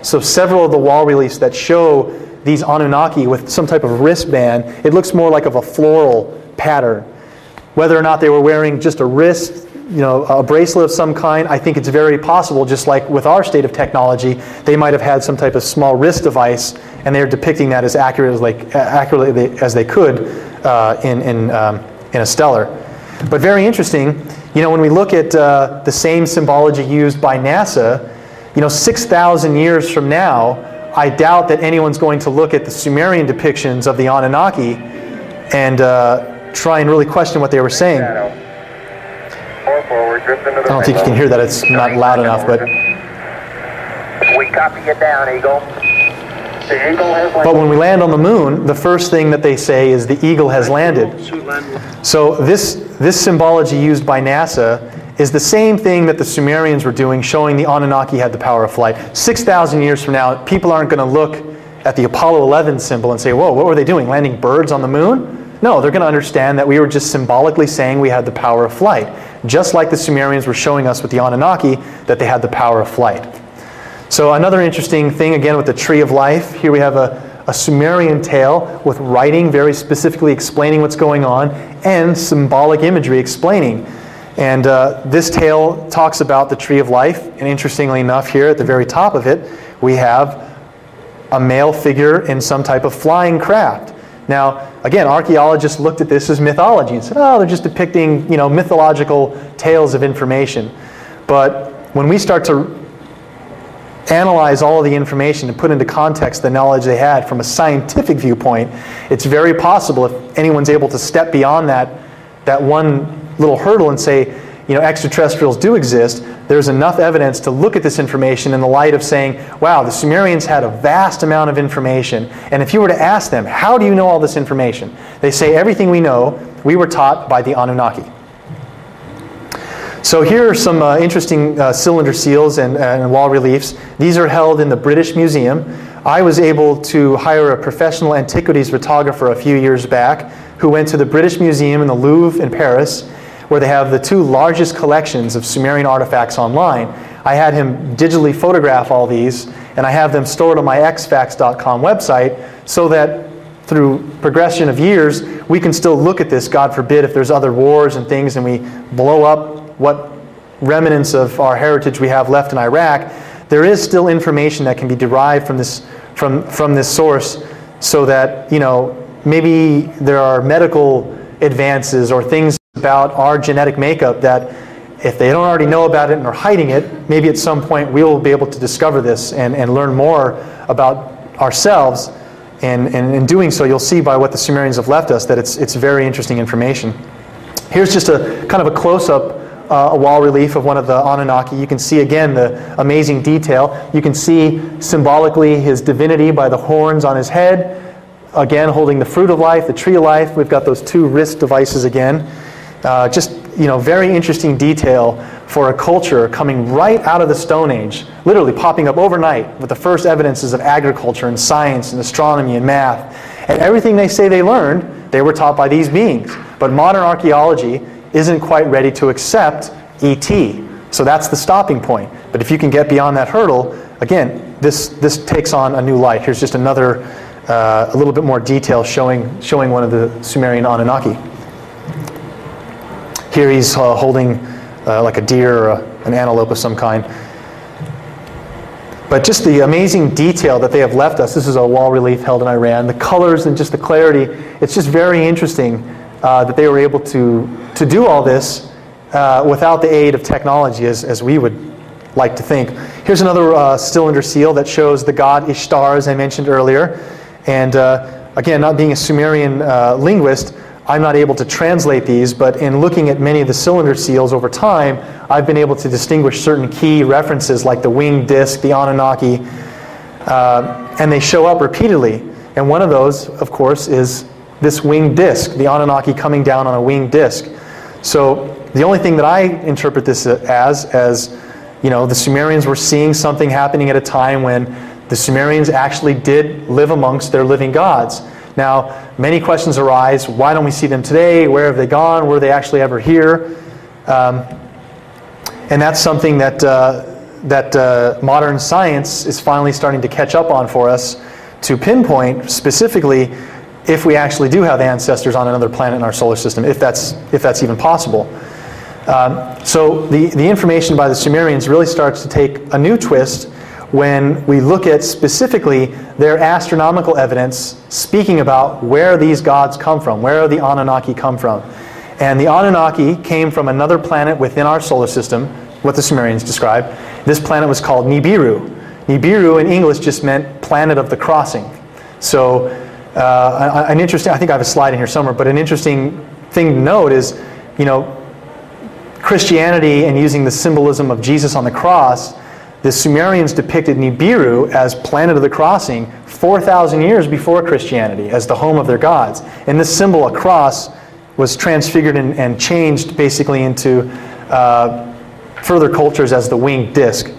So several of the wall reliefs that show these Anunnaki with some type of wristband, it looks more like of a floral pattern. Whether or not they were wearing just a wrist, a bracelet of some kind, I think it's very possible, just like with our state of technology, they might have had some type of small wrist device, and they're depicting that as accurately as they could in a stellar. But very interesting, when we look at the same symbology used by NASA, 6,000 years from now, I doubt that anyone's going to look at the Sumerian depictions of the Anunnaki and try and really question what they were saying. I don't think you can hear that. It's not loud enough, but... We copy you down, Eagle. The Eagle has landed. But when we land on the moon, the first thing that they say is the Eagle has landed. So this symbology used by NASA is the same thing that the Sumerians were doing, showing the Anunnaki had the power of flight. 6,000 years from now, people aren't going to look at the Apollo 11 symbol and say, whoa, what were they doing, landing birds on the moon? No, they're going to understand that we were just symbolically saying we had the power of flight, just like the Sumerians were showing us with the Anunnaki that they had the power of flight. So another interesting thing, again, with the Tree of Life, here we have a Sumerian tale with writing very specifically explaining what's going on and symbolic imagery explaining. And this tale talks about the Tree of Life, and interestingly enough, here at the very top of it, we have a male figure in some type of flying craft. Now, again, archaeologists looked at this as mythology and said, oh, they're just depicting, mythological tales of information. But when we start to analyze all of the information and put into context the knowledge they had from a scientific viewpoint, it's very possible, if anyone's able to step beyond that one little hurdle and say, extraterrestrials do exist, there's enough evidence to look at this information in the light of saying, wow, the Sumerians had a vast amount of information. And if you were to ask them, how do you know all this information? They say, everything we know, we were taught by the Anunnaki. So here are some interesting cylinder seals and wall reliefs. These are held in the British Museum. I was able to hire a professional antiquities photographer a few years back who went to the British Museum in the Louvre in Paris, where they have the two largest collections of Sumerian artifacts online. I had him digitally photograph all these, and I have them stored on my xfax.com website so that through progression of years, we can still look at this, God forbid, if there's other wars and things, and we blow up what remnants of our heritage we have left in Iraq. There is still information that can be derived from this source, so that maybe there are medical advances or things about our genetic makeup that if they don't already know about it and are hiding it, maybe at some point we will be able to discover this and learn more about ourselves. And in doing so, you'll see by what the Sumerians have left us that it's very interesting information. Here's just a kind of a close-up a wall relief of one of the Anunnaki. You can see again the amazing detail. You can see symbolically his divinity by the horns on his head, again holding the fruit of life, the tree of life. We've got those two wrist devices again. Just very interesting detail for a culture coming right out of the Stone Age, literally popping up overnight with the first evidences of agriculture and science and astronomy and math. And everything they say they learned, they were taught by these beings. But modern archaeology isn't quite ready to accept ET. So that's the stopping point. But if you can get beyond that hurdle, again, this takes on a new light. Here's just another, a little bit more detail showing one of the Sumerian Anunnaki. Here he's holding like a deer or an antelope of some kind. But just the amazing detail that they have left us. This is a wall relief held in Iran. The colors and just the clarity. It's just very interesting that they were able to do all this without the aid of technology, as we would like to think. Here's another cylinder seal that shows the god Ishtar, as I mentioned earlier. And again, not being a Sumerian linguist, I'm not able to translate these, but in looking at many of the cylinder seals over time, I've been able to distinguish certain key references like the winged disc, the Anunnaki, and they show up repeatedly. And one of those, of course, is this winged disc, the Anunnaki coming down on a winged disc. So the only thing that I interpret this as the Sumerians were seeing something happening at a time when the Sumerians actually did live amongst their living gods. Now, many questions arise. Why don't we see them today? Where have they gone? Were they actually ever here? And that's something that that modern science is finally starting to catch up on for us to pinpoint specifically if we actually do have ancestors on another planet in our solar system, if that's even possible. So the information by the Sumerians really starts to take a new twist when we look at specifically their astronomical evidence speaking about where these gods come from, where the Anunnaki come from. And the Anunnaki came from another planet within our solar system, what the Sumerians described. This planet was called Nibiru. Nibiru in English just meant planet of the crossing. So an interesting, I think I have a slide in here somewhere, but an interesting thing to note is, you know, Christianity and using the symbolism of Jesus on the cross, the Sumerians depicted Nibiru as planet of the crossing 4,000 years before Christianity as the home of their gods. And this symbol, a cross, was transfigured and changed basically into further cultures as the winged disc.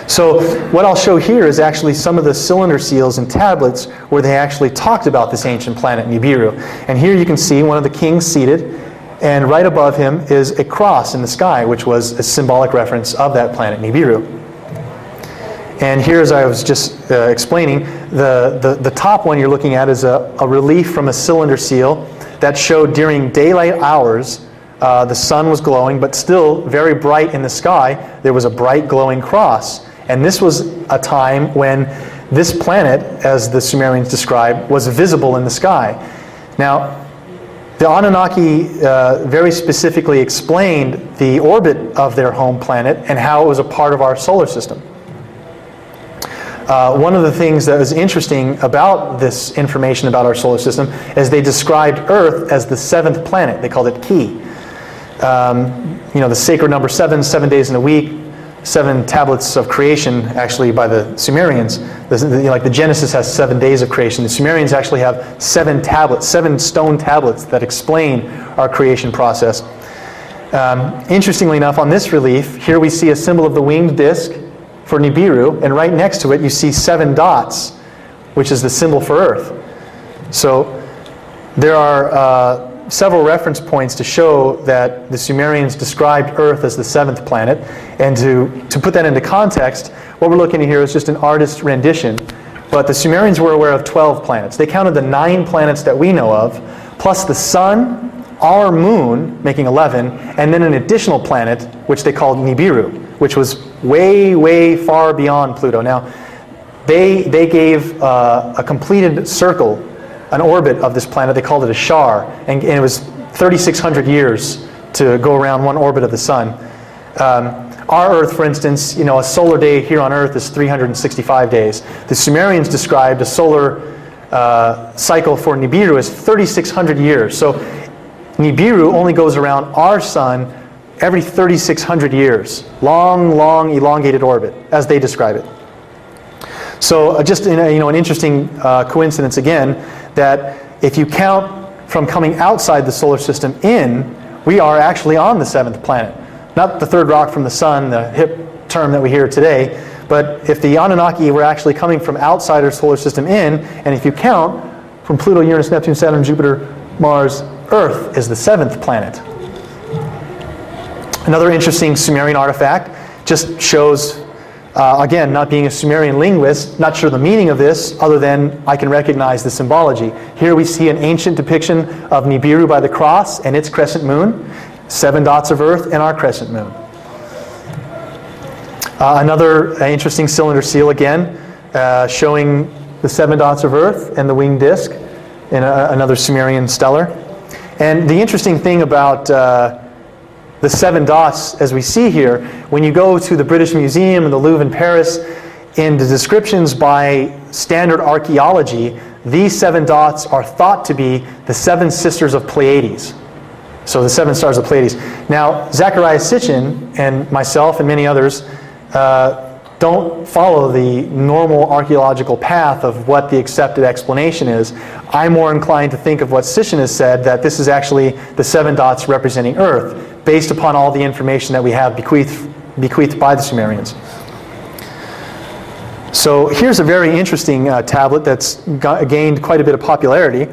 So what I'll show here is actually some of the cylinder seals and tablets where they actually talked about this ancient planet Nibiru. And here you can see one of the kings seated, and right above him is a cross in the sky, which was a symbolic reference of that planet Nibiru. And here, as I was just explaining, the top one you're looking at is a relief from a cylinder seal that showed during daylight hours the sun was glowing, but still very bright in the sky. There was a bright glowing cross. And this was a time when this planet, as the Sumerians described, was visible in the sky. Now, the Anunnaki very specifically explained the orbit of their home planet and how it was a part of our solar system. One of the things that was interesting about this information about our solar system is they described Earth as the 7th planet. They called it Ki. You know, the sacred number 7, 7 days in a week, 7 tablets of creation, actually, by the Sumerians. Like the Genesis has 7 days of creation. The Sumerians actually have 7 tablets, 7 stone tablets that explain our creation process. Interestingly enough, on this relief, here we see a symbol of the winged disc for Nibiru, and right next to it you see 7 dots, which is the symbol for Earth. So there are several reference points to show that the Sumerians described Earth as the 7th planet. And to put that into context, what we're looking at here is just an artist's rendition. But the Sumerians were aware of 12 planets. They counted the 9 planets that we know of, plus the sun, our moon, making 11, and then an additional planet, which they called Nibiru, which was way, way far beyond Pluto. Now, they gave a completed circle, an orbit of this planet. They called it a shar, and it was 3,600 years to go around one orbit of the sun. Our Earth, for instance, you know, a solar day here on Earth is 365 days. The Sumerians described a solar cycle for Nibiru as 3,600 years. So Nibiru only goes around our sun every 3,600 years. Long, long, elongated orbit, as they describe it. So just an interesting coincidence again, that if you count from coming outside the solar system in, we are actually on the 7th planet. Not the third rock from the sun, the hip term that we hear today, but if the Anunnaki were actually coming from outside our solar system in, and if you count from Pluto, Uranus, Neptune, Saturn, Jupiter, Mars, Earth is the 7th planet. Another interesting Sumerian artifact just shows, again, not being a Sumerian linguist, not sure the meaning of this, other than I can recognize the symbology. Here we see an ancient depiction of Nibiru by the cross and its crescent moon, 7 dots of Earth and our crescent moon. Another interesting cylinder seal again, showing the 7 dots of Earth and the winged disc in another Sumerian stellar. And the interesting thing about the 7 dots, as we see here, when you go to the British Museum and the Louvre in Paris, in the descriptions by standard archaeology, these 7 dots are thought to be the 7 sisters of Pleiades. So the 7 stars of Pleiades. Now, Zecharia Sitchin and myself and many others don't follow the normal archaeological path of what the accepted explanation is. I'm more inclined to think of what Sitchin has said, that this is actually the 7 dots representing Earth, based upon all the information that we have bequeathed by the Sumerians. So here's a very interesting tablet that's gained quite a bit of popularity.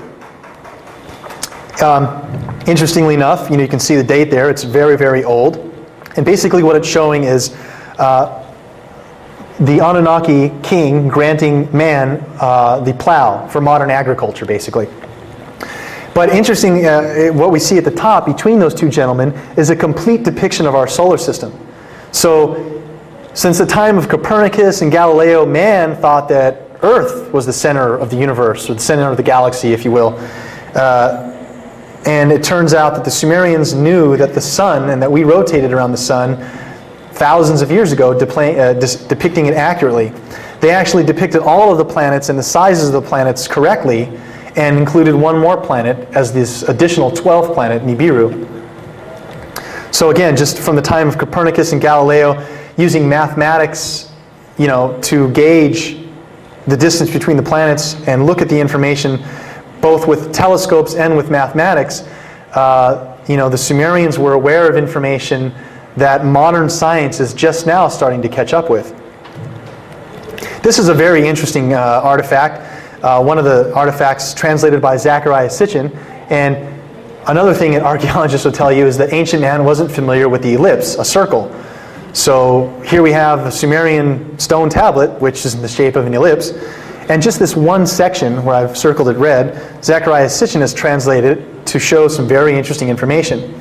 Interestingly enough, you can see the date there. It's very, very old. And basically what it's showing is the Anunnaki king granting man the plow for modern agriculture, basically. But interesting, what we see at the top between those two gentlemen is a complete depiction of our solar system. So, since the time of Copernicus and Galileo, man thought that Earth was the center of the universe, or the center of the galaxy, if you will. And it turns out that the Sumerians knew that the sun, and that we rotated around the sun thousands of years ago, depicting it accurately. They actually depicted all of the planets and the sizes of the planets correctly, and included one more planet as this additional 12th planet, Nibiru. So again, just from the time of Copernicus and Galileo, using mathematics, to gauge the distance between the planets and look at the information, both with telescopes and with mathematics, the Sumerians were aware of information that modern science is just now starting to catch up with. This is a very interesting artifact. One of the artifacts translated by Zecharia Sitchin. And another thing that archaeologists will tell you is that ancient man wasn't familiar with the ellipse, a circle. So here we have a Sumerian stone tablet, which is in the shape of an ellipse. And just this one section, where I've circled it red, Zecharia Sitchin has translated it to show some very interesting information.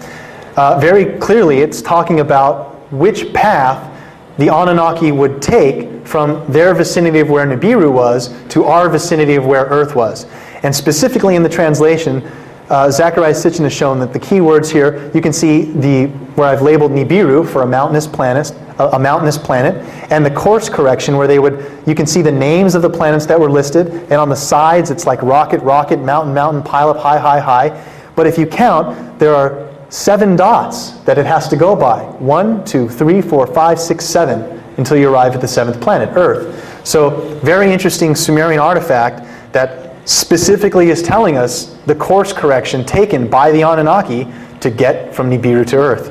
Very clearly, it's talking about which path the Anunnaki would take from their vicinity of where Nibiru was to our vicinity of where Earth was. And specifically in the translation, Zecharia Sitchin has shown that the key words here, you can see where I've labeled Nibiru for a mountainous planet, and the course correction where you can see the names of the planets that were listed, and on the sides it's like rocket, rocket, mountain, mountain, pile up, high, high, high. But if you count, there are 7 dots that it has to go by. 1, 2, 3, 4, 5, 6, 7, until you arrive at the 7th planet, Earth. So, very interesting Sumerian artifact that specifically is telling us the course correction taken by the Anunnaki to get from Nibiru to Earth.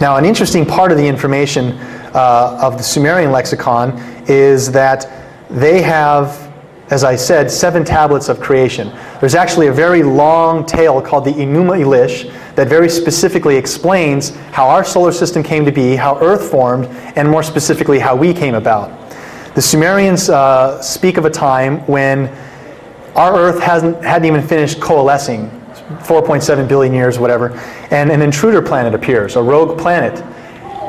Now, an interesting part of the information of the Sumerian lexicon is that they have, as I said, 7 tablets of creation. There's actually a very long tale called the Enuma Elish that very specifically explains how our solar system came to be, how Earth formed, and more specifically how we came about. The Sumerians speak of a time when our Earth hadn't even finished coalescing, 4.7 billion years, whatever, and an intruder planet appears, a rogue planet.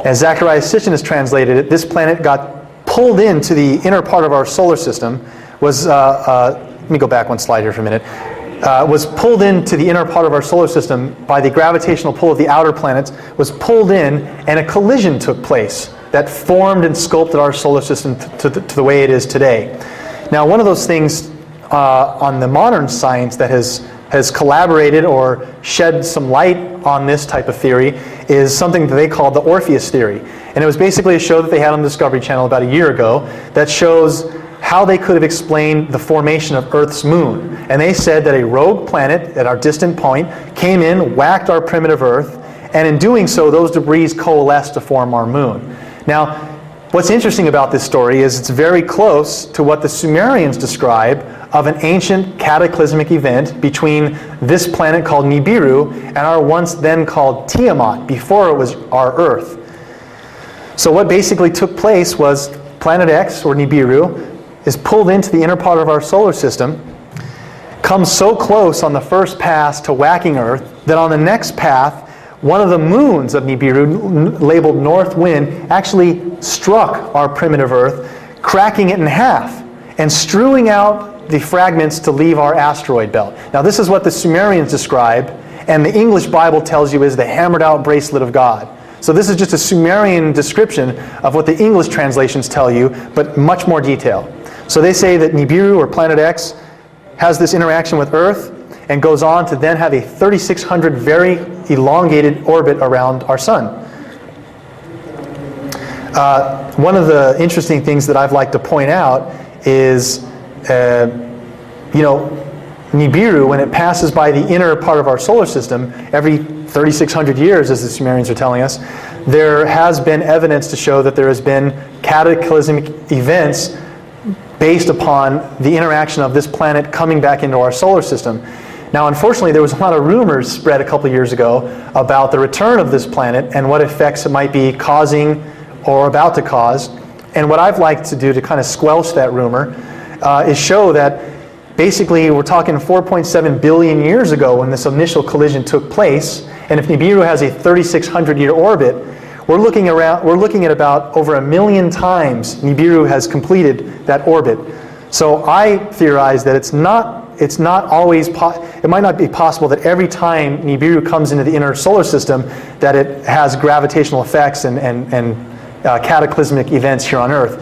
As Zecharia Sitchin has translated it, this planet got pulled into the inner part of our solar system, let me go back one slide here for a minute, was pulled into the inner part of our solar system by the gravitational pull of the outer planets, was pulled in, and a collision took place that formed and sculpted our solar system to the way it is today. Now, one of those things on the modern science that has collaborated or shed some light on this type of theory is something that they call the Orpheus theory. And it was basically a show that they had on the Discovery Channel about a year ago that shows how they could have explained the formation of Earth's moon. And they said that a rogue planet at our distant point came in, whacked our primitive Earth, and in doing so, those debris coalesced to form our moon. Now, what's interesting about this story is it's very close to what the Sumerians describe of an ancient cataclysmic event between this planet called Nibiru and our once then called Tiamat, before it was our Earth. So what basically took place was Planet X, or Nibiru, is pulled into the inner part of our solar system, comes so close on the first pass to whacking Earth that on the next path, one of the moons of Nibiru, labeled North Wind, actually struck our primitive Earth, cracking it in half and strewing out the fragments to leave our asteroid belt. Now, this is what the Sumerians describe, and the English Bible tells you is the hammered out bracelet of God. So this is just a Sumerian description of what the English translations tell you, but much more detail. So they say that Nibiru, or Planet X, has this interaction with Earth and goes on to then have a 3,600 very elongated orbit around our sun. One of the interesting things that I've liked to point out is, Nibiru, when it passes by the inner part of our solar system, every 3,600 years, as the Sumerians are telling us, there has been evidence to show that there has been cataclysmic events based upon the interaction of this planet coming back into our solar system. Now, unfortunately, there was a lot of rumors spread a couple years ago about the return of this planet and what effects it might be causing or about to cause. And what I've liked to do to kind of squelch that rumor is show that basically we're talking 4.7 billion years ago when this initial collision took place. And if Nibiru has a 3,600-year orbit, we're looking at about over 1 million times Nibiru has completed that orbit. So I theorize that it's not always, it might not be possible that every time Nibiru comes into the inner solar system that it has gravitational effects and cataclysmic events here on Earth.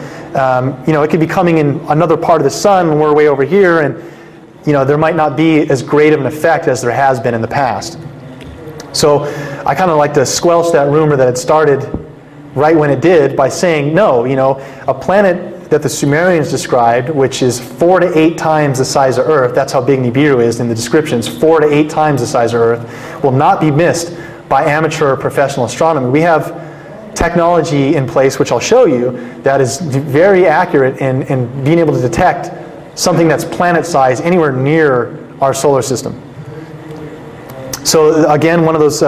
It could be coming in another part of the sun when we're way over here, and there might not be as great of an effect as there has been in the past. So I kind of like to squelch that rumor that it started right when it did by saying, no, a planet that the Sumerians described, which is 4 to 8 times the size of Earth, that's how big Nibiru is in the descriptions, 4 to 8 times the size of Earth, will not be missed by amateur or professional astronomy. We have technology in place, which I'll show you, that is very accurate in being able to detect something that's planet size anywhere near our solar system. So again, one of those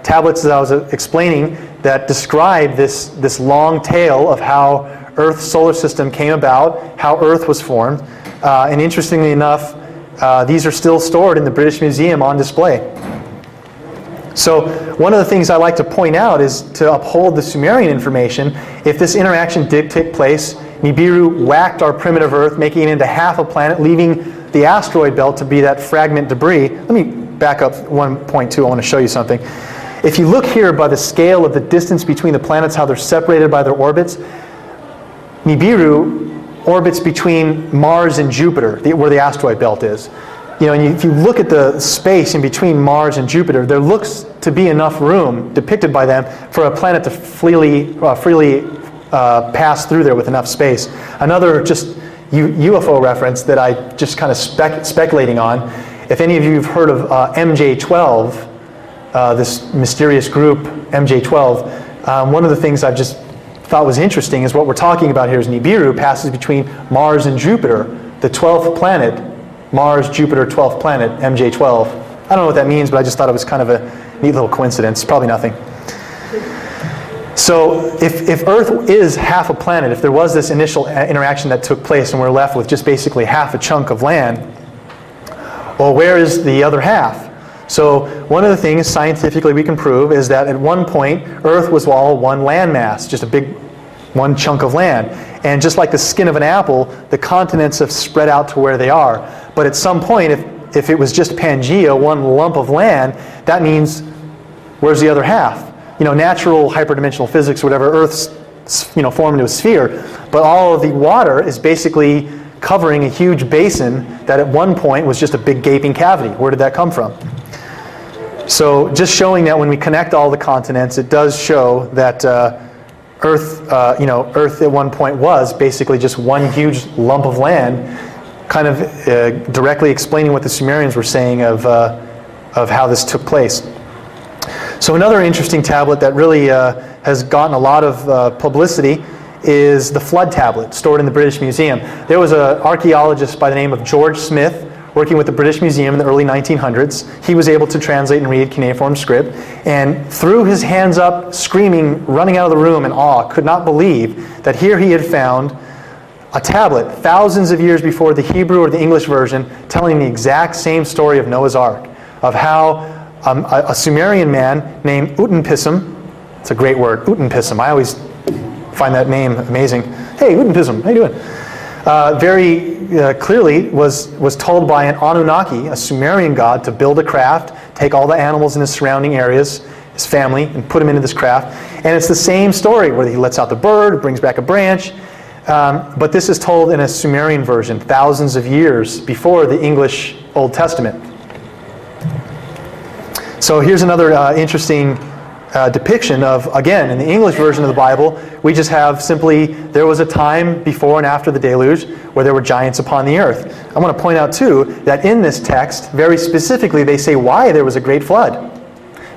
tablets that I was explaining that describe this long tale of how Earth's solar system came about, how Earth was formed. And interestingly enough, these are still stored in the British Museum on display. So one of the things I like to point out is to uphold the Sumerian information. If this interaction did take place, Nibiru whacked our primitive Earth, making it into half a planet, leaving the asteroid belt to be that fragment debris. Let me back up 1.2. I want to show you something. If you look here by the scale of the distance between the planets, how they're separated by their orbits, Nibiru orbits between Mars and Jupiter, where the asteroid belt is. And if you look at the space in between Mars and Jupiter, there looks to be enough room depicted by them for a planet to freely pass through there with enough space. Another just UFO reference that I just kind of speculating on. If any of you have heard of MJ12, this mysterious group MJ12, one of the things I've just thought was interesting is what we're talking about here is Nibiru passes between Mars and Jupiter, the 12th planet. Mars, Jupiter, 12th planet, MJ12. I don't know what that means, but I just thought it was kind of a neat little coincidence. Probably nothing. So if Earth is half a planet, if there was this initial interaction that took place and we're left with just basically half a chunk of land, well, where is the other half? So one of the things scientifically we can prove is that at one point Earth was all one landmass, just a big one chunk of land. And just like the skin of an apple, the continents have spread out to where they are. But at some point, if it was just Pangea, one lump of land, that means where's the other half? Natural hyperdimensional physics or whatever, Earth's formed into a sphere. But all of the water is basically covering a huge basin that at one point was just a big gaping cavity. Where did that come from? So just showing that when we connect all the continents, it does show that Earth at one point was basically just one huge lump of land, kind of directly explaining what the Sumerians were saying of how this took place. So another interesting tablet that really has gotten a lot of publicity is the Flood tablet, stored in the British Museum. There was an archaeologist by the name of George Smith working with the British Museum in the early 1900s. He was able to translate and read cuneiform script, and threw his hands up, screaming, running out of the room in awe, could not believe that here he had found a tablet thousands of years before the Hebrew or the English version, telling the exact same story of Noah's Ark, of how a Sumerian man named Utanpism, it's a great word, Utanpism, I always find that name amazing. Hey, Utanpism, how you doing? Very clearly was told by an Anunnaki, a Sumerian god, to build a craft, take all the animals in his surrounding areas, his family, and put them into this craft. And it's the same story where he lets out the bird, brings back a branch. But this is told in a Sumerian version, thousands of years before the English Old Testament. So here's another interesting depiction of, again, in the English version of the Bible, we just have simply, there was a time before and after the deluge where there were giants upon the earth. I want to point out too that in this text, very specifically, they say why there was a great flood.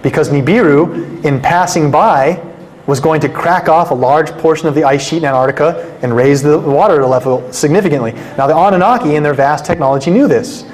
Because Nibiru, in passing by, was going to crack off a large portion of the ice sheet in Antarctica and raise the water level significantly. Now the Anunnaki in their vast technology knew this.